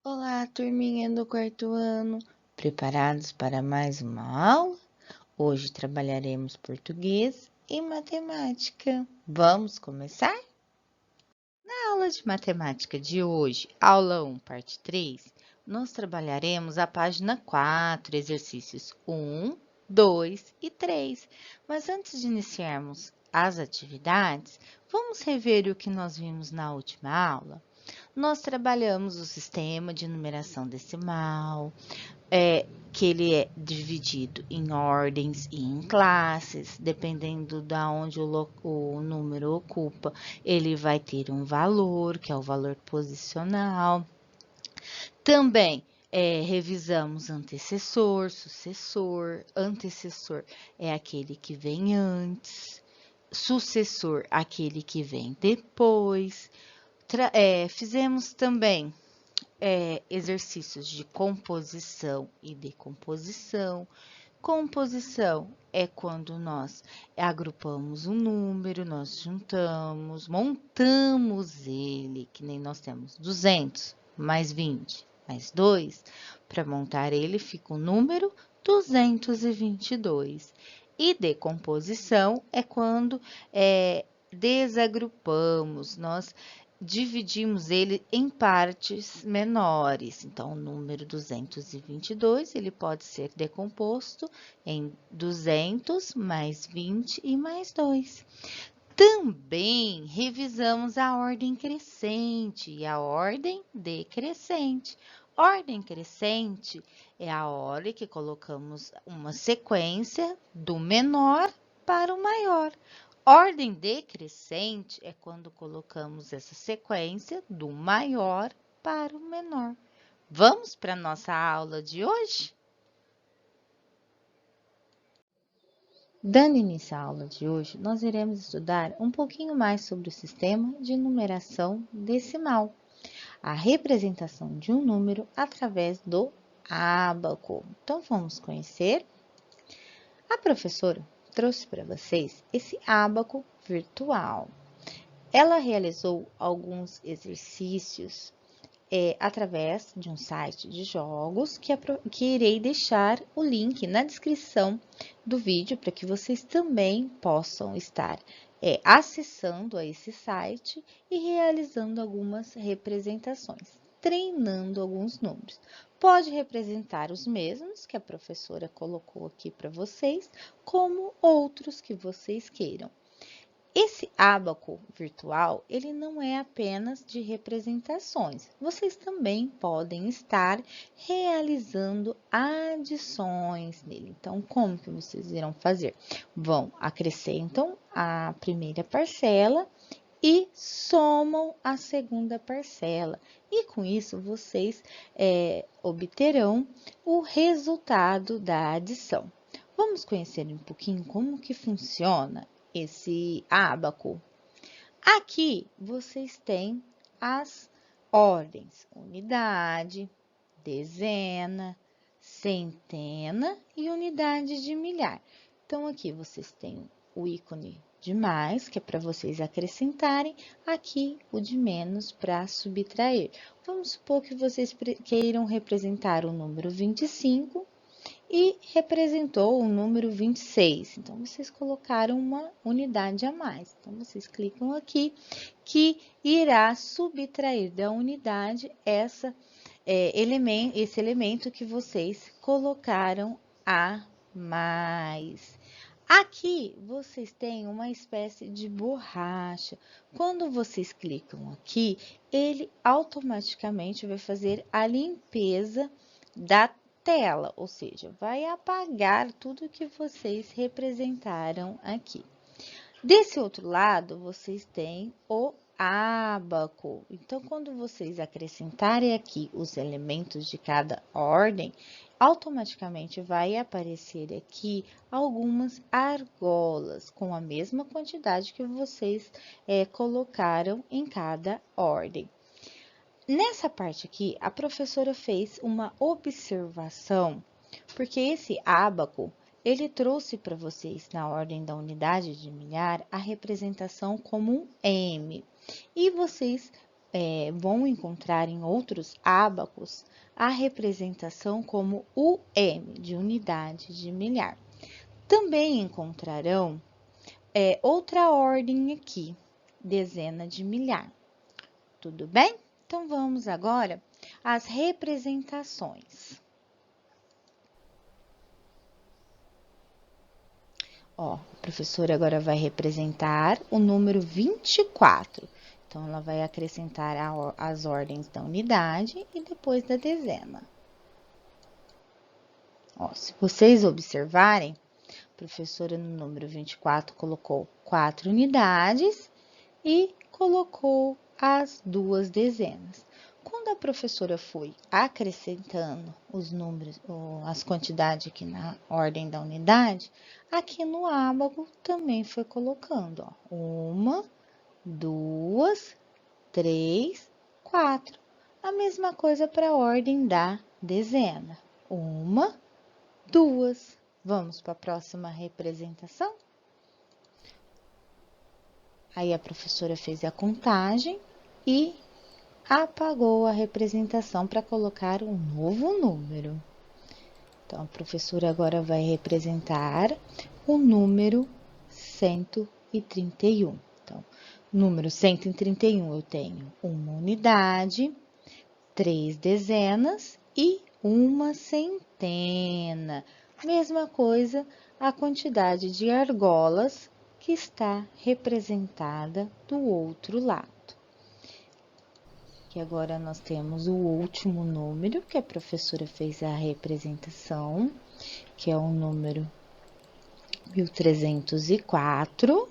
Olá, turminha do quarto ano. Preparados para mais uma aula? Hoje trabalharemos português e matemática. Vamos começar? Na aula de matemática de hoje, aula 1, parte 3, nós trabalharemos a página 4, exercícios 1, 2 e 3. Mas antes de iniciarmos as atividades, vamos rever o que nós vimos na última aula? Nós trabalhamos o sistema de numeração decimal, que ele é dividido em ordens e em classes, dependendo da onde o número ocupa, ele vai ter um valor, que é o valor posicional. Também revisamos antecessor, sucessor. Antecessor é aquele que vem antes, sucessor, aquele que vem depois. Fizemos também exercícios de composição e decomposição. Composição é quando nós agrupamos um número, nós juntamos, montamos ele, que nem nós temos 200 mais 20 mais 2. Para montar ele fica o número 222. E decomposição é quando desagrupamos, nós dividimos ele em partes menores. Então, o número 222, ele pode ser decomposto em 200 mais 20 e mais 2. Também revisamos a ordem crescente e a ordem decrescente. Ordem crescente é a hora que colocamos uma sequência do menor para o maior. Ordem decrescente é quando colocamos essa sequência do maior para o menor. Vamos para a nossa aula de hoje? Dando início à aula de hoje, nós iremos estudar um pouquinho mais sobre o sistema de numeração decimal, a representação de um número através do ábaco. Então, vamos conhecer. A professora trouxe para vocês esse ábaco virtual. Ela realizou alguns exercícios através de um site de jogos que irei deixar o link na descrição do vídeo para que vocês também possam estar acessando a esse site e realizando algumas representações, treinando alguns números. Pode representar os mesmos que a professora colocou aqui para vocês, como outros que vocês queiram. Esse ábaco virtual, ele não é apenas de representações. Vocês também podem estar realizando adições nele. Então, como que vocês irão fazer? Acrescentam a primeira parcela e somam a segunda parcela. E com isso, vocês obterão o resultado da adição. Vamos conhecer um pouquinho como que funciona esse ábaco. Aqui vocês têm as ordens: unidade, dezena, centena e unidade de milhar. Então, aqui vocês têm o ícone de mais, que é para vocês acrescentarem, aqui o de menos para subtrair. Vamos supor que vocês queiram representar o número 25 e representou o número 26. Então, vocês colocaram uma unidade a mais. Então, vocês clicam aqui, que irá subtrair da unidade esse elemento que vocês colocaram a mais. Aqui, vocês têm uma espécie de borracha. Quando vocês clicam aqui, ele automaticamente vai fazer a limpeza da tela, ou seja, vai apagar tudo que vocês representaram aqui. Desse outro lado, vocês têm o ábaco. Então, quando vocês acrescentarem aqui os elementos de cada ordem, automaticamente vai aparecer aqui algumas argolas com a mesma quantidade que vocês colocaram em cada ordem. Nessa parte aqui, a professora fez uma observação, porque esse ábaco, ele trouxe para vocês, na ordem da unidade de milhar, a representação como um M. E vocês vão encontrar em outros ábacos a representação como UM, de unidade de milhar. Também encontrarão outra ordem aqui, dezena de milhar. Tudo bem? Então, vamos agora às representações. A professora agora vai representar o número 24. Então, ela vai acrescentar as ordens da unidade e depois da dezena. Se vocês observarem, a professora no número 24 colocou 4 unidades e colocou as 2 dezenas. Quando a professora foi acrescentando os números, as quantidades aqui na ordem da unidade, aqui no ábaco também foi colocando, 1, 2, 3, 4. A mesma coisa para a ordem da dezena. 1, 2. Vamos para a próxima representação? Aí a professora fez a contagem e apagou a representação para colocar um novo número. Então, a professora agora vai representar o número 131. Então, número 131 eu tenho uma unidade, 3 dezenas e uma centena. Mesma coisa a quantidade de argolas que está representada do outro lado. E agora nós temos o último número que a professora fez a representação, que é o número 1304.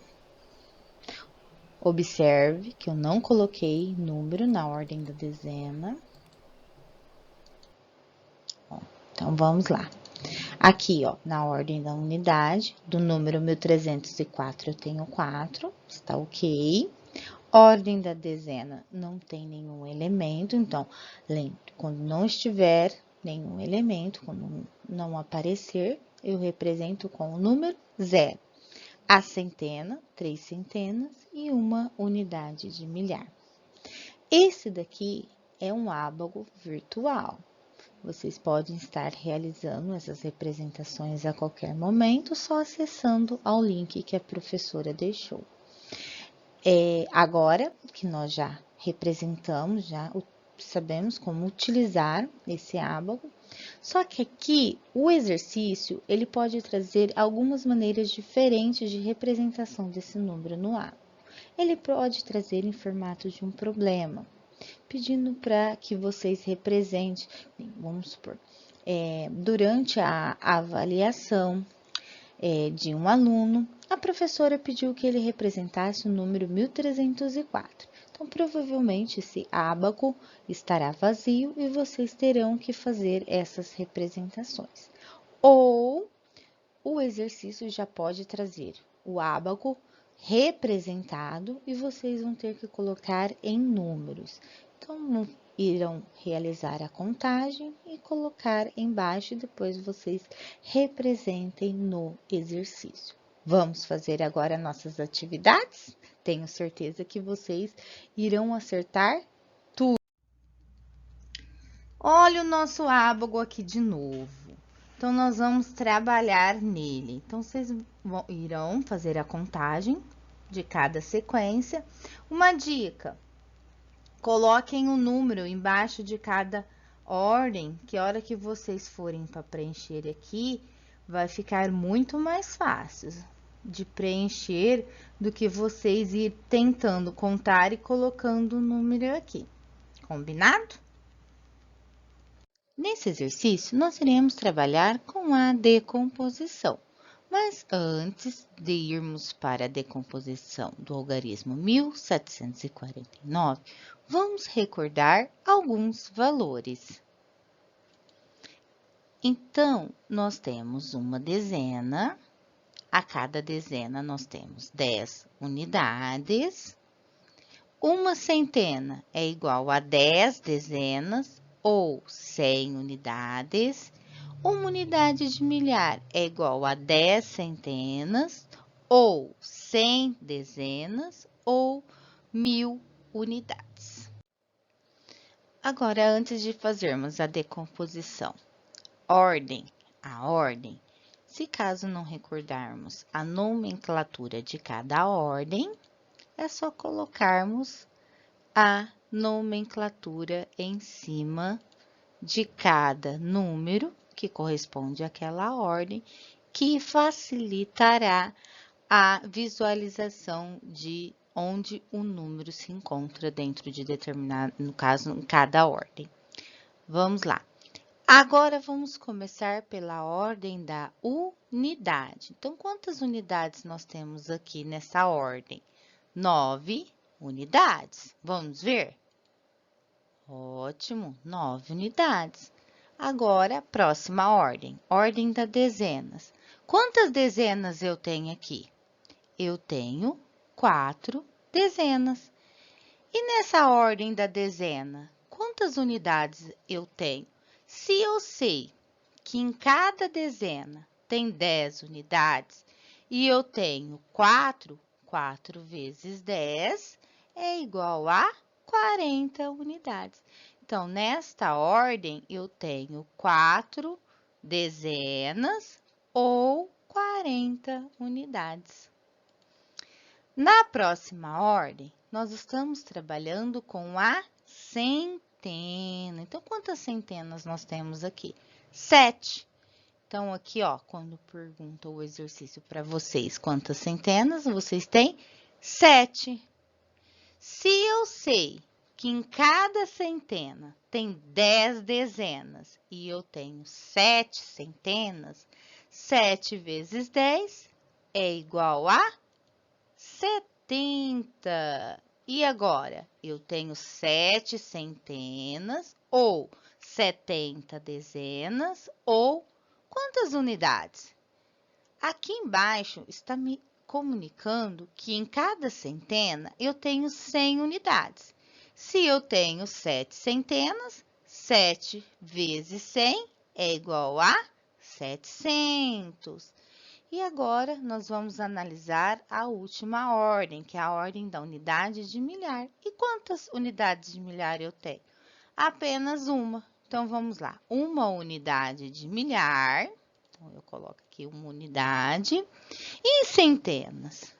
Observe que eu não coloquei número na ordem da dezena. Então, vamos lá. Aqui, na ordem da unidade, do número 1304 eu tenho 4, está ok. Ordem da dezena não tem nenhum elemento, então, lembre, quando não estiver nenhum elemento, quando não aparecer, eu represento com o número 0. A centena, 3 centenas e uma unidade de milhar. Esse daqui é um ábaco virtual. Vocês podem estar realizando essas representações a qualquer momento, só acessando ao link que a professora deixou. Agora que nós já representamos, já sabemos como utilizar esse ábaco, só que aqui o exercício, ele pode trazer algumas maneiras diferentes de representação desse número no ábaco. Ele pode trazer em formato de um problema, pedindo para que vocês representem, vamos supor, durante a avaliação de um aluno, a professora pediu que ele representasse o número 1304. Então, provavelmente, esse ábaco estará vazio e vocês terão que fazer essas representações. Ou o exercício já pode trazer o ábaco representado e vocês vão ter que colocar em números. Então, irão realizar a contagem e colocar embaixo e depois vocês representem no exercício. Vamos fazer agora nossas atividades? Tenho certeza que vocês irão acertar tudo. Olha o nosso ábaco aqui de novo. Então, nós vamos trabalhar nele. Então, vocês irão fazer a contagem de cada sequência. Uma dica: coloquem o número embaixo de cada ordem, que a hora que vocês forem para preencher aqui, vai ficar muito mais fácil de preencher do que vocês ir tentando contar e colocando o número aqui. Combinado? Nesse exercício, nós iremos trabalhar com a decomposição. Mas antes de irmos para a decomposição do algarismo 1749, vamos recordar alguns valores. Então, nós temos uma dezena, a cada dezena nós temos 10 unidades. Uma centena é igual a 10 dezenas ou 100 unidades. Uma unidade de milhar é igual a 10 centenas, ou 100 dezenas, ou 1000 unidades. Agora, antes de fazermos a decomposição, ordem, a ordem, se caso não recordarmos a nomenclatura de cada ordem, é só colocarmos a nomenclatura em cima de cada número que corresponde àquela ordem, que facilitará a visualização de onde o número se encontra dentro de determinado, no caso, em cada ordem. Vamos lá. Agora, vamos começar pela ordem da unidade. Então, quantas unidades nós temos aqui nessa ordem? 9 unidades. Vamos ver? Ótimo, 9 unidades. Agora, próxima ordem, ordem das dezenas. Quantas dezenas eu tenho aqui? Eu tenho 4 dezenas. E nessa ordem da dezena, quantas unidades eu tenho? Se eu sei que em cada dezena tem 10 unidades e eu tenho 4, 4 vezes 10 é igual a 40 unidades. Então, nesta ordem, eu tenho 4 dezenas ou 40 unidades. Na próxima ordem, nós estamos trabalhando com a centena. Então, quantas centenas nós temos aqui? 7. Então, aqui, ó, quando pergunta o exercício para vocês quantas centenas, vocês têm 7. Se eu sei que em cada centena tem 10 dezenas e eu tenho 7 centenas, 7 vezes 10 é igual a 70. E agora? Eu tenho 7 centenas ou 70 dezenas ou quantas unidades? Aqui embaixo está me comunicando que em cada centena eu tenho 100 unidades. Se eu tenho 7 centenas, 7 vezes 100 é igual a 700. E agora, nós vamos analisar a última ordem, que é a ordem da unidade de milhar. E quantas unidades de milhar eu tenho? Apenas uma. Então, vamos lá. Uma unidade de milhar. Então, eu coloco aqui uma unidade. E em centenas?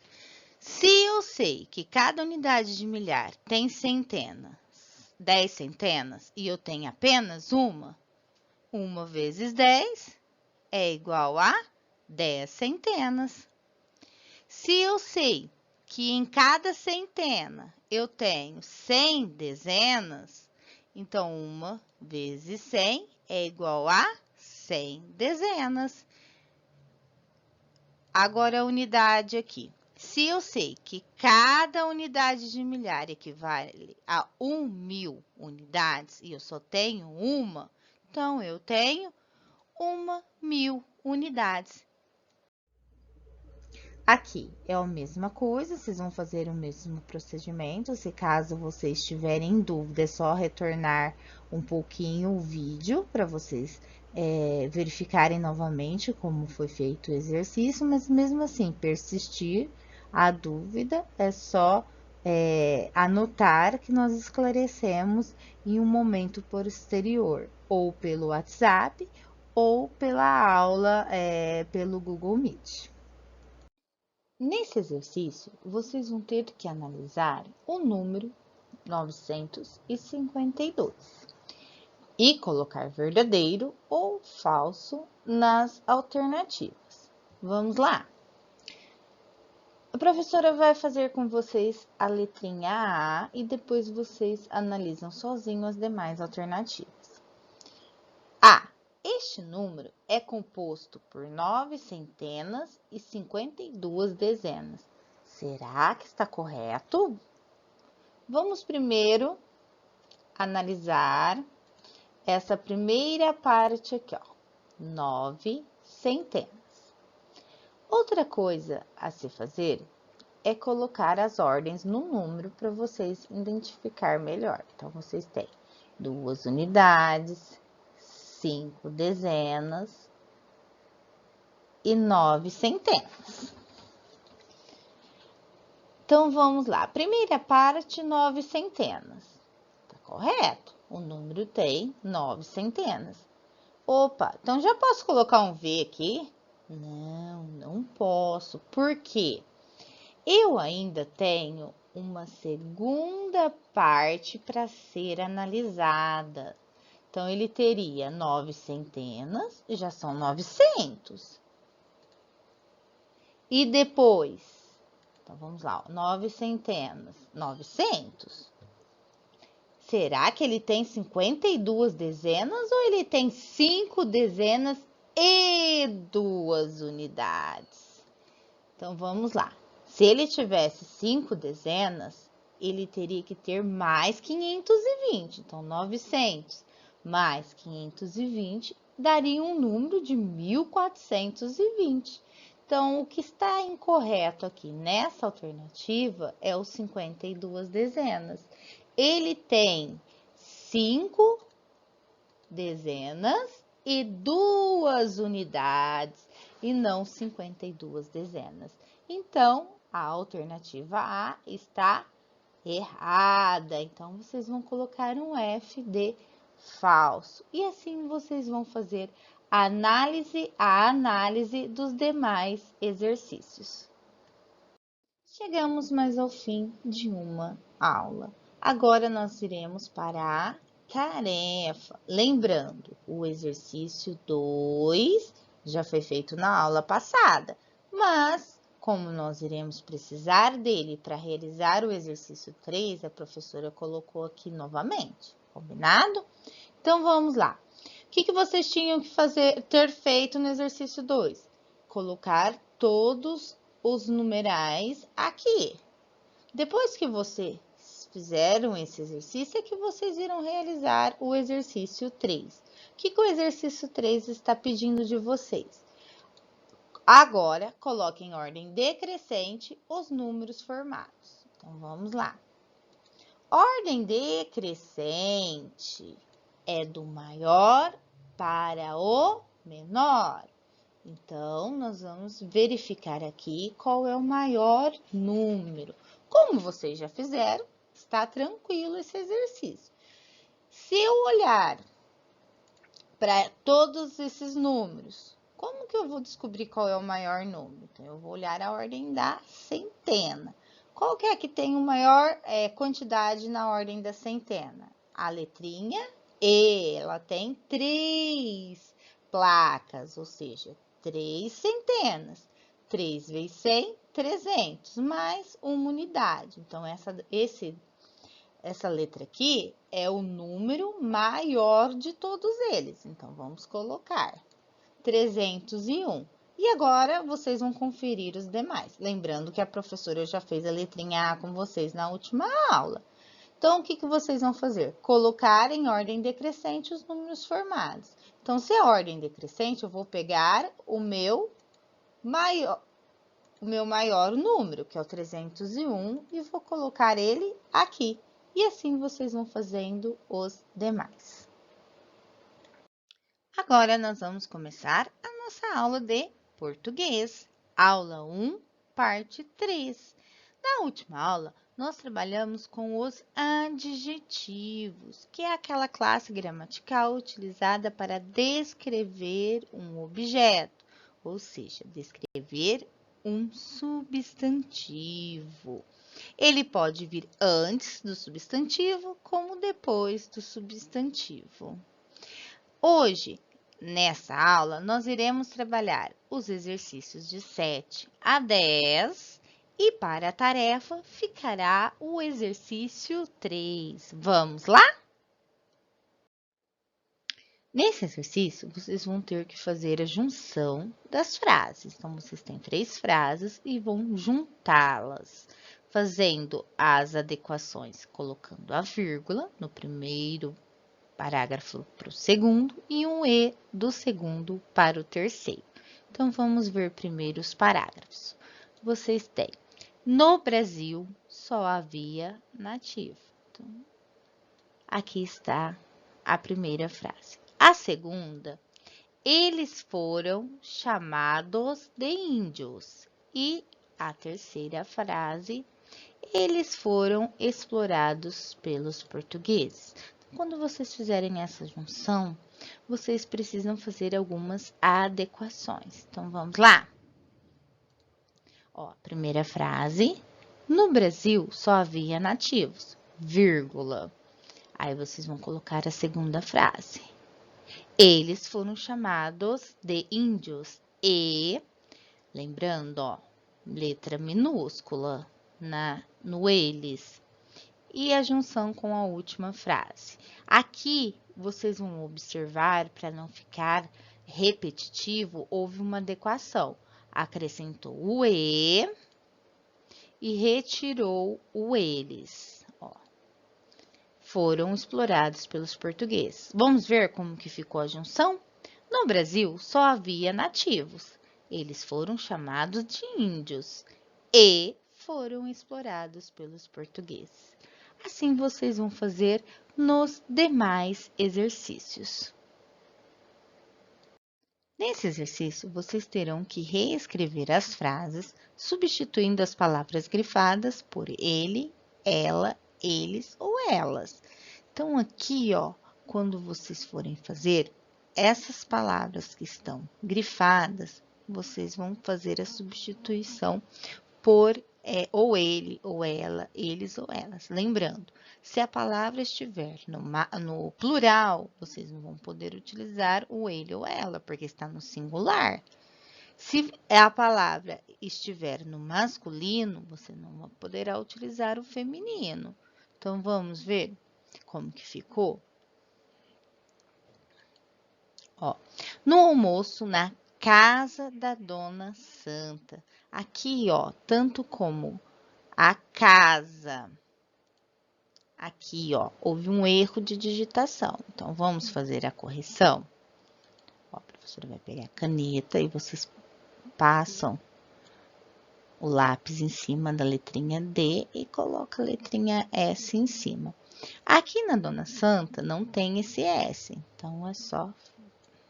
Se eu sei que cada unidade de milhar tem centenas, 10 centenas, e eu tenho apenas uma vezes 10 é igual a 10 centenas. Se eu sei que em cada centena eu tenho 100 dezenas, então 1 vezes 100 é igual a 100 dezenas. Agora, a unidade aqui. Se eu sei que cada unidade de milhar equivale a 1.000 unidades e eu só tenho uma, então eu tenho 1.000 unidades. Aqui é a mesma coisa, vocês vão fazer o mesmo procedimento. Se caso vocês tiverem em dúvida, é só retornar um pouquinho o vídeo para vocês verificarem novamente como foi feito o exercício, mas mesmo assim, persistir a dúvida, é só anotar que nós esclarecemos em um momento posterior, ou pelo WhatsApp, ou pela aula pelo Google Meet. Nesse exercício, vocês vão ter que analisar o número 952 e colocar verdadeiro ou falso nas alternativas. Vamos lá? A professora vai fazer com vocês a letrinha A e depois vocês analisam sozinho as demais alternativas. A. Este número é composto por 9 centenas e 52 dezenas. Será que está correto? Vamos primeiro analisar essa primeira parte aqui, ó, 9 centenas. Outra coisa a se fazer é colocar as ordens no número para vocês identificar melhor. Então, vocês têm 2 unidades, 5 dezenas e 9 centenas. Então, vamos lá. Primeira parte, 9 centenas. Tá correto. O número tem 9 centenas. Opa, então já posso colocar um V aqui? Não, não posso. Por quê? Eu ainda tenho uma segunda parte para ser analisada. Então, ele teria 9 centenas, já são 900. E depois, então vamos lá, 9 centenas, 900. Será que ele tem 52 dezenas ou ele tem 5 dezenas e 2 unidades? Então, vamos lá. Se ele tivesse 5 dezenas, ele teria que ter mais 520. Então, 900 mais 520 daria um número de 1420. Então, o que está incorreto aqui nessa alternativa é os 52 dezenas. Ele tem 5 dezenas e 2 unidades e não 52 dezenas. Então, a alternativa A está errada. Então, vocês vão colocar um F de falso. E assim vocês vão fazer a análise dos demais exercícios. Chegamos mais ao fim de uma aula. Agora nós iremos para a tarefa. Lembrando, o exercício 2 já foi feito na aula passada, mas como nós iremos precisar dele para realizar o exercício 3, a professora colocou aqui novamente, combinado? Então, vamos lá. O que vocês tinham que ter feito no exercício 2? Colocar todos os numerais aqui. Depois que vocês fizeram esse exercício, é que vocês irão realizar o exercício 3. O que o exercício 3 está pedindo de vocês? Agora, coloque em ordem decrescente os números formados. Então, vamos lá. Ordem decrescente é do maior para o menor. Então, nós vamos verificar aqui qual é o maior número. Como vocês já fizeram, está tranquilo esse exercício. Se eu olhar para todos esses números, como que eu vou descobrir qual é o maior número? Então, eu vou olhar a ordem da centena. Qual que é que tem a maior quantidade na ordem da centena? A letrinha E, ela tem 3 placas, ou seja, 3 centenas. 3 vezes 100, 300, mais uma unidade. Então, essa letra aqui é o número maior de todos eles. Então, vamos colocar 301. E agora, vocês vão conferir os demais. Lembrando que a professora já fez a letrinha A com vocês na última aula. Então, o que vocês vão fazer? Colocar em ordem decrescente os números formados. Então, se é ordem decrescente, eu vou pegar o meu maior número, que é o 301, e vou colocar ele aqui. E assim vocês vão fazendo os demais. Agora, nós vamos começar a nossa aula de português. Aula 1, parte 3. Na última aula, nós trabalhamos com os adjetivos, que é aquela classe gramatical utilizada para descrever um objeto, ou seja, descrever um substantivo. Ele pode vir antes do substantivo, como depois do substantivo. Hoje, nessa aula, nós iremos trabalhar os exercícios de 7 a 10 e para a tarefa ficará o exercício 3. Vamos lá? Nesse exercício, vocês vão ter que fazer a junção das frases. Então, vocês têm 3 frases e vão juntá-las, fazendo as adequações, colocando a vírgula no primeiro parágrafo para o segundo e um E do segundo para o terceiro. Então, vamos ver primeiro os parágrafos. Vocês têm: no Brasil só havia nativo. Então, aqui está a primeira frase. A segunda: eles foram chamados de índios. E a terceira frase: eles foram explorados pelos portugueses. Quando vocês fizerem essa junção, vocês precisam fazer algumas adequações. Então, vamos lá? Ó, primeira frase. No Brasil, só havia nativos, vírgula. Aí, vocês vão colocar a segunda frase. Eles foram chamados de índios e, lembrando, ó, letra minúscula no eles. E a junção com a última frase. Aqui, vocês vão observar, para não ficar repetitivo, houve uma adequação. Acrescentou o e retirou o eles. Ó. Foram explorados pelos portugueses. Vamos ver como que ficou a junção? No Brasil, só havia nativos. Eles foram chamados de índios e foram explorados pelos portugueses. Assim, vocês vão fazer nos demais exercícios. Nesse exercício, vocês terão que reescrever as frases, substituindo as palavras grifadas por ele, ela, eles ou elas. Então, aqui, ó, quando vocês forem fazer essas palavras que estão grifadas, vocês vão fazer a substituição por ou ele, ou ela, eles ou elas. Lembrando, se a palavra estiver no plural, vocês não vão poder utilizar o ele ou ela, porque está no singular. Se a palavra estiver no masculino, você não poderá utilizar o feminino. Então, vamos ver como que ficou? Ó, no almoço, na casa da Dona Santa. Aqui, ó, tanto como a casa, aqui, ó, houve um erro de digitação. Então, vamos fazer a correção. Ó, a professora vai pegar a caneta e vocês passam o lápis em cima da letrinha D e coloca a letrinha S em cima. Aqui na Dona Santa não tem esse S, então é só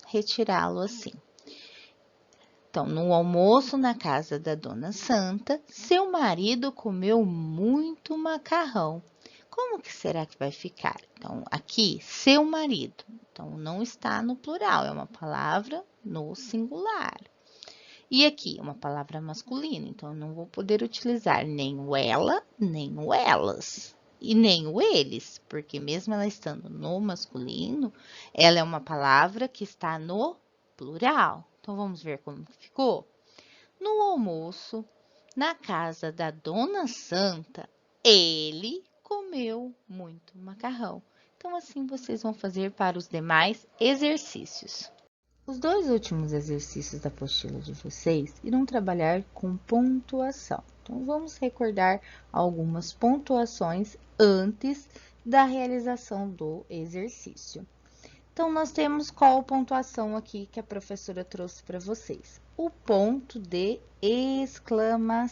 retirá-lo assim. Então, no almoço na casa da Dona Santa, seu marido comeu muito macarrão. Como que será que vai ficar? Então, aqui, seu marido. Então, não está no plural, é uma palavra no singular. E aqui, uma palavra masculina, então eu não vou poder utilizar nem o ela, nem o elas. E nem o eles, porque mesmo ela estando no masculino, ela é uma palavra que está no plural. Então, vamos ver como ficou? No almoço, na casa da Dona Santa, ele comeu muito macarrão. Então, assim vocês vão fazer para os demais exercícios. Os dois últimos exercícios da apostila de vocês irão trabalhar com pontuação. Então, vamos recordar algumas pontuações antes da realização do exercício. Então, nós temos qual pontuação aqui que a professora trouxe para vocês? O ponto de exclamação.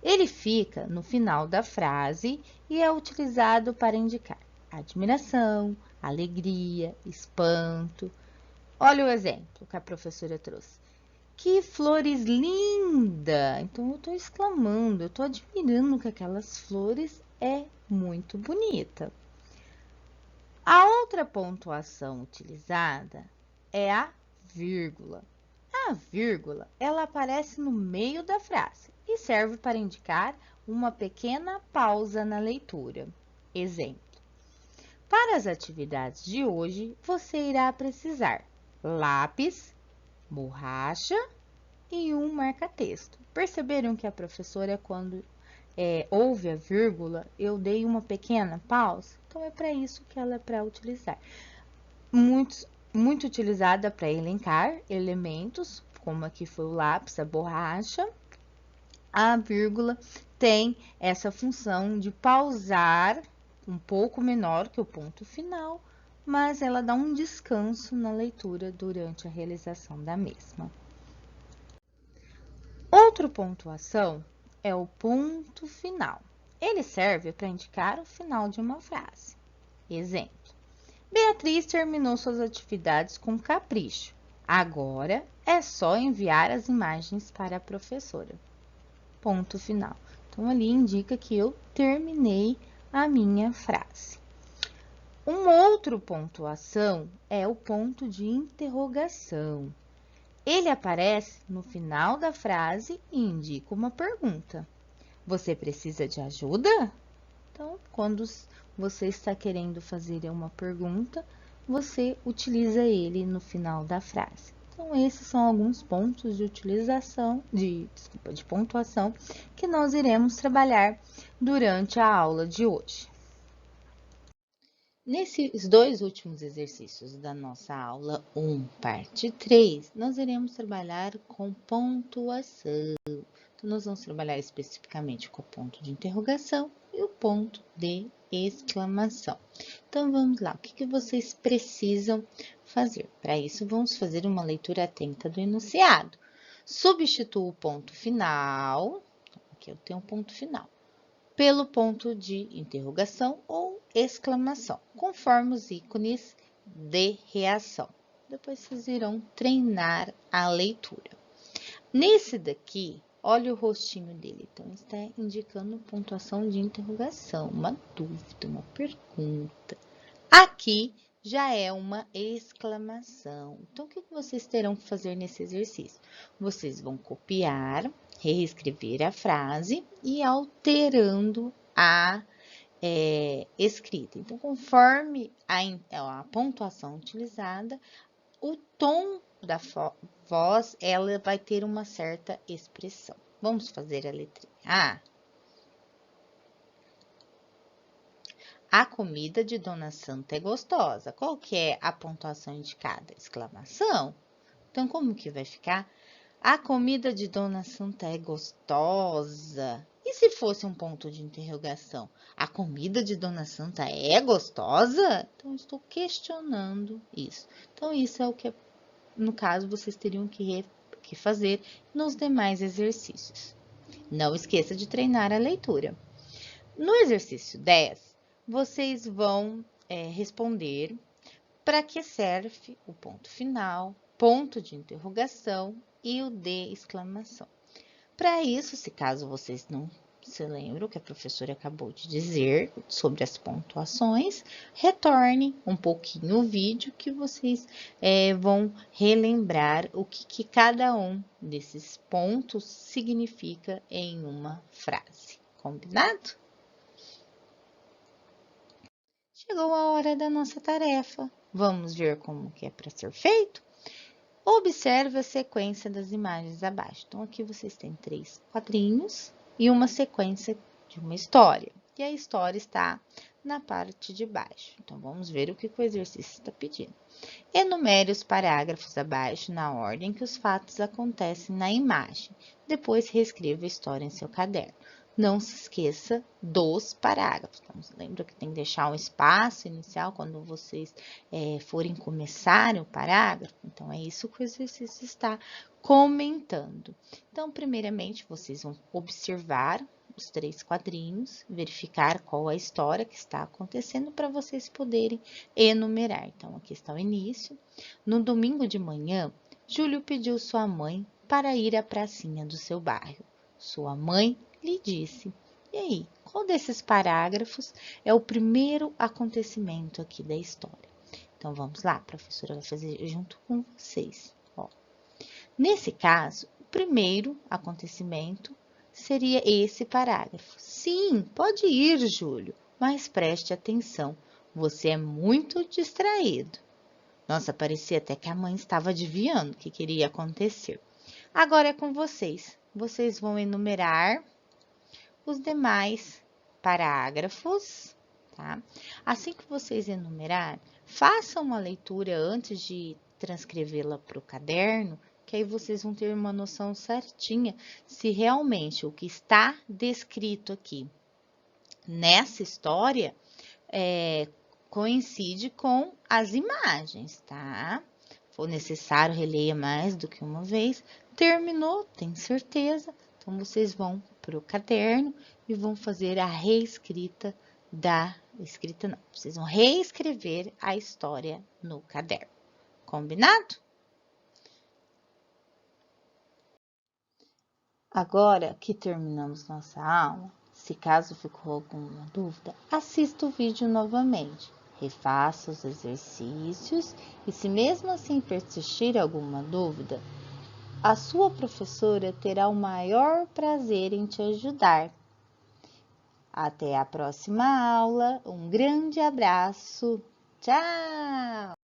Ele fica no final da frase e é utilizado para indicar admiração, alegria, espanto. Olha o exemplo que a professora trouxe. Que flores linda! Então, eu estou exclamando, eu estou admirando que aquelas flores é muito bonita. A outra pontuação utilizada é a vírgula. A vírgula, ela aparece no meio da frase e serve para indicar uma pequena pausa na leitura. Exemplo. Para as atividades de hoje, você irá precisar lápis, borracha e um marca-texto. Perceberam que a professora, quando houve a vírgula, eu dei uma pequena pausa? Então, é para isso que ela é para utilizar. Muito utilizada para elencar elementos, como aqui foi o lápis, a borracha. A vírgula tem essa função de pausar um pouco menor que o ponto final, mas ela dá um descanso na leitura durante a realização da mesma. Outra pontuação é o ponto final. Ele serve para indicar o final de uma frase. Exemplo. Beatriz terminou suas atividades com capricho. Agora é só enviar as imagens para a professora. Ponto final. Então, ali indica que eu terminei a minha frase. Uma outra pontuação é o ponto de interrogação. Ele aparece no final da frase e indica uma pergunta. Você precisa de ajuda? Então, quando você está querendo fazer uma pergunta, você utiliza ele no final da frase. Então, esses são alguns pontos de utilização, de pontuação que nós iremos trabalhar durante a aula de hoje. Nesses dois últimos exercícios da nossa aula 1, parte 3, nós iremos trabalhar com pontuação. Então, nós vamos trabalhar especificamente com o ponto de interrogação e o ponto de exclamação. Então, vamos lá. O que vocês precisam fazer? Para isso, vamos fazer uma leitura atenta do enunciado. Substitua o ponto final, aqui eu tenho um ponto final, pelo ponto de interrogação ou exclamação, conforme os ícones de reação. Depois vocês irão treinar a leitura. Nesse daqui, olha o rostinho dele. Então, está indicando pontuação de interrogação, uma dúvida, uma pergunta. Aqui já é uma exclamação. Então, o que vocês terão que fazer nesse exercício? Vocês vão copiar, reescrever a frase e alterando a escrita. Então, conforme a pontuação utilizada, o tom da voz, ela vai ter uma certa expressão. Vamos fazer a letrinha A. A comida de Dona Santa é gostosa. Qual que é a pontuação indicada? Exclamação. Então, como que vai ficar? A comida de Dona Santa é gostosa. E se fosse um ponto de interrogação? A comida de Dona Santa é gostosa? Então, estou questionando isso. Então, isso é o que, no caso, vocês teriam que fazer nos demais exercícios. Não esqueça de treinar a leitura. No exercício 10, vocês vão responder para que serve o ponto final, ponto de interrogação e o de exclamação. Para isso, se caso vocês não se lembram o que a professora acabou de dizer sobre as pontuações, retorne um pouquinho o vídeo que vocês vão relembrar o que cada um desses pontos significa em uma frase. Combinado? Chegou a hora da nossa tarefa. Vamos ver como que é para ser feito? Observe a sequência das imagens abaixo. Então, aqui vocês têm 3 quadrinhos e uma sequência de uma história. E a história está na parte de baixo. Então, vamos ver o que o exercício está pedindo. Enumere os parágrafos abaixo na ordem que os fatos acontecem na imagem. Depois, reescreva a história em seu caderno. Não se esqueça dos parágrafos. Então, lembra que tem que deixar um espaço inicial quando vocês forem começar o parágrafo? Então, é isso que o exercício está comentando. Então, primeiramente, vocês vão observar os 3 quadrinhos, verificar qual a história que está acontecendo para vocês poderem enumerar. Então, aqui está o início. No domingo de manhã, Júlio pediu sua mãe para ir à pracinha do seu bairro. Sua mãe lhe disse. E aí, qual desses parágrafos é o primeiro acontecimento aqui da história? Então, vamos lá, a professora vai fazer junto com vocês. Ó. Nesse caso, o primeiro acontecimento seria esse parágrafo. Sim, pode ir, Júlio, mas preste atenção, você é muito distraído. Nossa, parecia até que a mãe estava adivinhando o que queria acontecer. Agora é com vocês. Vocês vão enumerar os demais parágrafos, tá? Assim que vocês enumerar, façam uma leitura antes de transcrevê-la para o caderno, que aí vocês vão ter uma noção certinha se realmente o que está descrito aqui nessa história coincide com as imagens, tá? Se for necessário, releia mais do que uma vez. Terminou, tem certeza? Então, vocês vão para o caderno e vão fazer a reescrita vocês vão reescrever a história no caderno. Combinado? Agora que terminamos nossa aula, se caso ficou alguma dúvida, assista o vídeo novamente, refaça os exercícios e se mesmo assim persistir alguma dúvida, a sua professora terá o maior prazer em te ajudar. Até a próxima aula, um grande abraço, tchau!